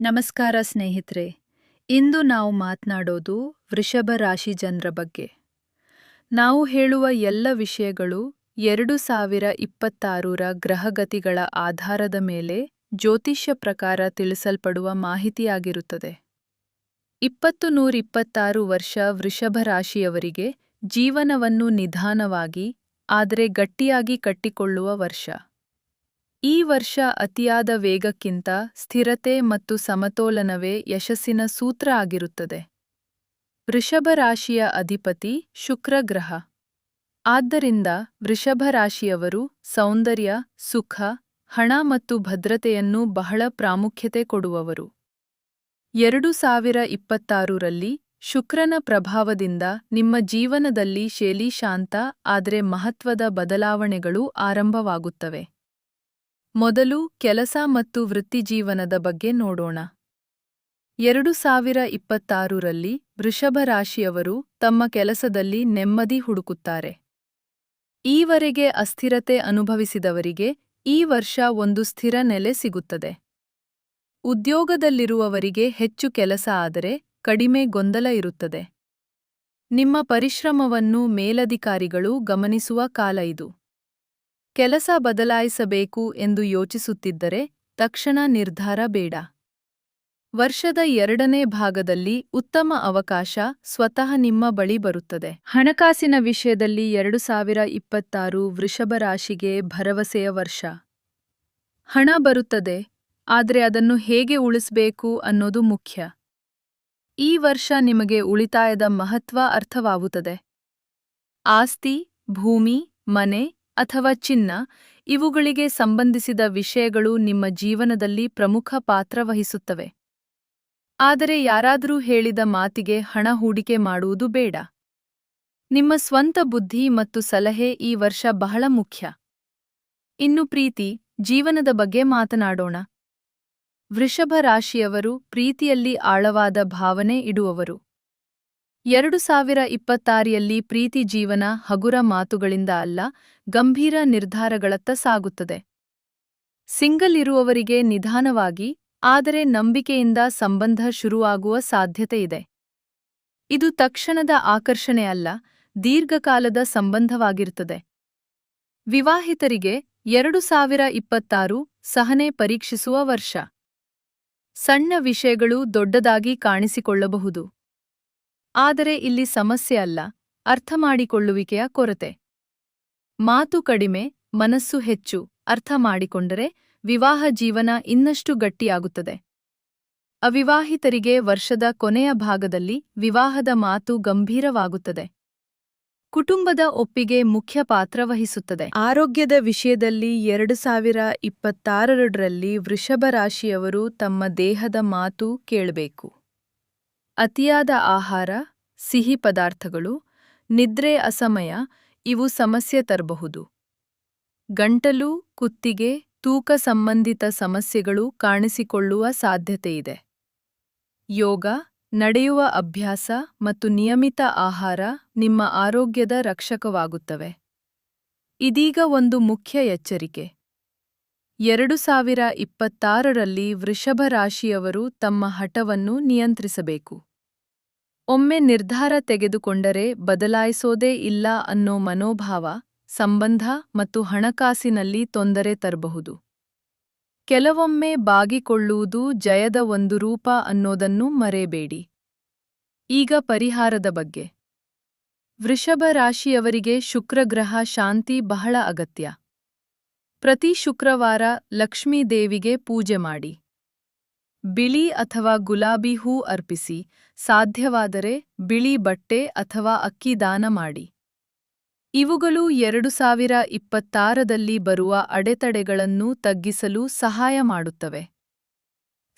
ನಮಸ್ಕಾರ ಸ್ನೇಹಿತರೆ. ಇಂದು ನಾವು ಮಾತನಾಡೋದು ವೃಷಭ ರಾಶಿ ಜನರ ಬಗ್ಗೆ. ನಾವು ಹೇಳುವ ಎಲ್ಲ ವಿಷಯಗಳು 2026ರ ಗ್ರಹಗತಿಗಳ ಆಧಾರದ ಮೇಲೆ ಜ್ಯೋತಿಷ್ಯ ಪ್ರಕಾರ ತಿಳಿಸಲ್ಪಡುವ ಮಾಹಿತಿಯಾಗಿರುತ್ತದೆ. 2026 ವರ್ಷ ವೃಷಭ ರಾಶಿಯವರಿಗೆ ಜೀವನವನ್ನು ನಿಧಾನವಾಗಿ ಆದರೆ ಗಟ್ಟಿಯಾಗಿ ಕಟ್ಟಿಕೊಳ್ಳುವ ವರ್ಷ. ಈ ವರ್ಷ ಅತಿಯಾದ ವೇಗಕ್ಕಿಂತ ಸ್ಥಿರತೆ ಮತ್ತು ಸಮತೋಲನವೇ ಯಶಸ್ಸಿನ ಸೂತ್ರ ಆಗಿರುತ್ತದೆ. ವೃಷಭ ರಾಶಿಯ ಅಧಿಪತಿ ಶುಕ್ರ ಗ್ರಹ. ಆದ್ದರಿಂದ ವೃಷಭ ರಾಶಿಯವರು ಸೌಂದರ್ಯ, ಸುಖ, ಹಣ ಮತ್ತು ಭದ್ರತೆಯನ್ನು ಬಹಳ ಪ್ರಾಮುಖ್ಯತೆ ಕೊಡುವವರು. 2026ರಲ್ಲಿ ಶುಕ್ರನ ಪ್ರಭಾವದಿಂದ ನಿಮ್ಮ ಜೀವನದಲ್ಲಿ ಶಾಂತ ಆದರೆ ಮಹತ್ವದ ಬದಲಾವಣೆಗಳು ಆರಂಭವಾಗುತ್ತವೆ. ಮೊದಲು ಕೆಲಸ ಮತ್ತು ವೃತ್ತಿಜೀವನದ ಬಗ್ಗೆ ನೋಡೋಣ. 2026ರಲ್ಲಿ ವೃಷಭ ರಾಶಿಯವರು ತಮ್ಮ ಕೆಲಸದಲ್ಲಿ ನೆಮ್ಮದಿ ಹುಡುಕುತ್ತಾರೆ. ಈವರೆಗೆ ಅಸ್ಥಿರತೆ ಅನುಭವಿಸಿದವರಿಗೆ ಈ ವರ್ಷ ಒಂದು ಸ್ಥಿರ ನೆಲೆ ಸಿಗುತ್ತದೆ. ಉದ್ಯೋಗದಲ್ಲಿರುವವರಿಗೆ ಹೆಚ್ಚು ಕೆಲಸ ಆದರೆ ಕಡಿಮೆ ಗೊಂದಲ ಇರುತ್ತದೆ. ನಿಮ್ಮ ಪರಿಶ್ರಮವನ್ನು ಮೇಲಧಿಕಾರಿಗಳು ಗಮನಿಸುವ ಕಾಲ ಇದು. ಕೆಲಸ ಬದಲಾಯಿಸಬೇಕು ಎಂದು ಯೋಚಿಸುತ್ತಿದ್ದರೆ ತಕ್ಷಣ ನಿರ್ಧಾರ ಬೇಡ. ವರ್ಷದ 2ನೇ ಭಾಗದಲ್ಲಿ ಉತ್ತಮ ಅವಕಾಶ ಸ್ವತಃ ನಿಮ್ಮ ಬಳಿ ಬರುತ್ತದೆ. ಹಣಕಾಸಿನ ವಿಷಯದಲ್ಲಿ 2026 ವೃಷಭ ರಾಶಿಗೆ ಭರವಸೆಯ ವರ್ಷ. ಹಣ ಬರುತ್ತದೆ, ಆದರೆ ಅದನ್ನು ಹೇಗೆ ಉಳಿಸಬೇಕು ಅನ್ನೋದು ಮುಖ್ಯ. ಈ ವರ್ಷ ನಿಮಗೆ ಉಳಿತಾಯದ ಮಹತ್ವ ಅರ್ಥವಾಗುತ್ತದೆ. ಆಸ್ತಿ, ಭೂಮಿ, ಮನೆ ಅಥವಾ ಚಿನ್ನ ಇವುಗಳಿಗೆ ಸಂಬಂಧಿಸಿದ ವಿಷಯಗಳು ನಿಮ್ಮ ಜೀವನದಲ್ಲಿ ಪ್ರಮುಖ ಪಾತ್ರ ವಹಿಸುತ್ತವೆ. ಆದರೆ ಯಾರಾದರೂ ಹೇಳಿದ ಮಾತಿಗೆ ಹಣ ಹೂಡಿಕೆ ಮಾಡುವುದು ಬೇಡ. ನಿಮ್ಮ ಸ್ವಂತ ಬುದ್ಧಿ ಮತ್ತು ಸಲಹೆ ಈ ವರ್ಷ ಬಹಳ ಮುಖ್ಯ. ಇನ್ನು ಪ್ರೀತಿ, ಜೀವನದ ಬಗ್ಗೆ ಮಾತನಾಡೋಣ. ವೃಷಭ ರಾಶಿಯವರು ಪ್ರೀತಿಯಲ್ಲಿ ಆಳವಾದ ಭಾವನೆ ಇಡುವವರು. 2026ರಲ್ಲಿ ಪ್ರೀತಿ ಜೀವನ ಹಗುರ ಮಾತುಗಳಿಂದ ಅಲ್ಲ, ಗಂಭೀರ ನಿರ್ಧಾರಗಳತ್ತ ಸಾಗುತ್ತದೆ. ಸಿಂಗಲ್ ಇರುವವರಿಗೆ ನಿಧಾನವಾಗಿ ಆದರೆ ನಂಬಿಕೆಯಿಂದ ಸಂಬಂಧ ಶುರುವಾಗುವ ಸಾಧ್ಯತೆಯಿದೆ. ಇದು ತಕ್ಷಣದ ಆಕರ್ಷಣೆ ಅಲ್ಲ, ದೀರ್ಘಕಾಲದ ಸಂಬಂಧವಾಗಿರುತ್ತದೆ. ವಿವಾಹಿತರಿಗೆ 2026 ಸಹನೆ ಪರೀಕ್ಷಿಸುವ ವರ್ಷ. ಸಣ್ಣ ವಿಷಯಗಳು ದೊಡ್ಡದಾಗಿ ಕಾಣಿಸಿಕೊಳ್ಳಬಹುದು. ಆದರೆ ಇಲ್ಲಿ ಸಮಸ್ಯೆ ಅಲ್ಲ, ಅರ್ಥಮಾಡಿಕೊಳ್ಳುವಿಕೆಯ ಕೊರತೆ. ಮಾತು ಕಡಿಮೆ, ಮನಸ್ಸು ಹೆಚ್ಚು ಅರ್ಥ ಮಾಡಿಕೊಂಡರೆ ವಿವಾಹ ಜೀವನ ಇನ್ನಷ್ಟು ಗಟ್ಟಿಯಾಗುತ್ತದೆ. ಅವಿವಾಹಿತರಿಗೆ ವರ್ಷದ ಕೊನೆಯ ಭಾಗದಲ್ಲಿ ವಿವಾಹದ ಮಾತು ಗಂಭೀರವಾಗುತ್ತದೆ. ಕುಟುಂಬದ ಒಪ್ಪಿಗೆ ಮುಖ್ಯ ಪಾತ್ರ ವಹಿಸುತ್ತದೆ. ಆರೋಗ್ಯದ ವಿಷಯದಲ್ಲಿ 2026ರಲ್ಲಿ ವೃಷಭ ರಾಶಿಯವರು ತಮ್ಮ ದೇಹದ ಮಾತು ಕೇಳಬೇಕು. ಅತಿಯಾದ ಆಹಾರ, ಸಿಹಿ ಪದಾರ್ಥಗಳು, ನಿದ್ರೆ ಅಸಮಯ ಇವು ಸಮಸ್ಯೆ ತರಬಹುದು. ಗಂಟಲು, ಕುತ್ತಿಗೆ, ತೂಕ ಸಂಬಂಧಿತ ಸಮಸ್ಯೆಗಳು ಕಾಣಿಸಿಕೊಳ್ಳುವ ಸಾಧ್ಯತೆಯಿದೆ. ಯೋಗ, ನಡೆಯುವ ಅಭ್ಯಾಸ ಮತ್ತು ನಿಯಮಿತ ಆಹಾರ ನಿಮ್ಮ ಆರೋಗ್ಯದ ರಕ್ಷಕವಾಗುತ್ತವೆ. ಇದೀಗ ಒಂದು ಮುಖ್ಯ ಎಚ್ಚರಿಕೆ. 2026ರಲ್ಲಿ ವೃಷಭ ರಾಶಿಯವರು ತಮ್ಮ ಹಠವನ್ನು ನಿಯಂತ್ರಿಸಬೇಕು. ಒಮ್ಮೆ ನಿರ್ಧಾರ ತೆಗೆದುಕೊಂಡರೆ ಬದಲಾಯಿಸೋದೇ ಇಲ್ಲ ಅನ್ನೋ ಮನೋಭಾವ ಸಂಬಂಧ ಮತ್ತು ಹಣಕಾಸಿನಲ್ಲಿ ತೊಂದರೆ ತರಬಹುದು. ಕೆಲವೊಮ್ಮೆ ಬಾಗಿಕೊಳ್ಳುವುದು ಜಯದ ಒಂದು ರೂಪ ಅನ್ನೋದನ್ನು ಮರೆಯಬೇಡಿ. ಈಗ ಪರಿಹಾರದ ಬಗ್ಗೆ. ವೃಷಭ ರಾಶಿಯವರಿಗೆ ಶುಕ್ರಗ್ರಹ ಶಾಂತಿ ಬಹಳ ಅಗತ್ಯ. ಪ್ರತಿ ಶುಕ್ರವಾರ ಲಕ್ಷ್ಮೀ ದೇವಿಗೆ ಪೂಜೆ ಮಾಡಿ. ಬಿಳಿ ಅಥವಾ ಗುಲಾಬಿ ಹೂ ಅರ್ಪಿಸಿ, ಸಾಧ್ಯವಾದರೆ ಬಿಳಿ ಬಟ್ಟೆ ಅಥವಾ ಅಕ್ಕಿ ದಾನ ಮಾಡಿ. ಇವುಗಳು 2026ರಲ್ಲಿ ಬರುವ ಅಡೆತಡೆಗಳನ್ನು ತಗ್ಗಿಸಲು ಸಹಾಯ ಮಾಡುತ್ತವೆ.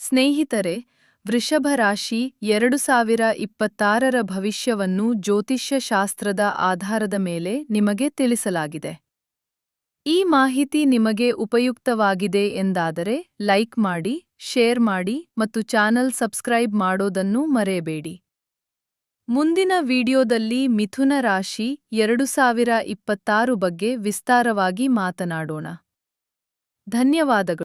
ಸ್ನೇಹಿತರೆ, ವೃಷಭ ರಾಶಿ 2026ರ ಭವಿಷ್ಯವನ್ನು ಜ್ಯೋತಿಷ್ಯ ಶಾಸ್ತ್ರದ ಆಧಾರದ ಮೇಲೆ ನಿಮಗೆ ತಿಳಿಸಲಾಗಿದೆ. ಈ ಮಾಹಿತಿ ನಿಮಗೆ ಉಪಯುಕ್ತವಾಗಿದೆ ಎಂದಾದರೆ ಲೈಕ್ ಮಾಡಿ, ಶೇರ್ ಮಾಡಿ ಮತ್ತು ಚಾನಲ್ ಸಬ್ಸ್ಕ್ರೈಬ್ ಮಾಡೋದನ್ನು ಮರೆಯಬೇಡಿ. ಮುಂದಿನ ವಿಡಿಯೋದಲ್ಲಿ ಮಿಥುನ ರಾಶಿ 2026 ಬಗ್ಗೆ ವಿಸ್ತಾರವಾಗಿ ಮಾತನಾಡೋಣ. ಧನ್ಯವಾದಗಳು.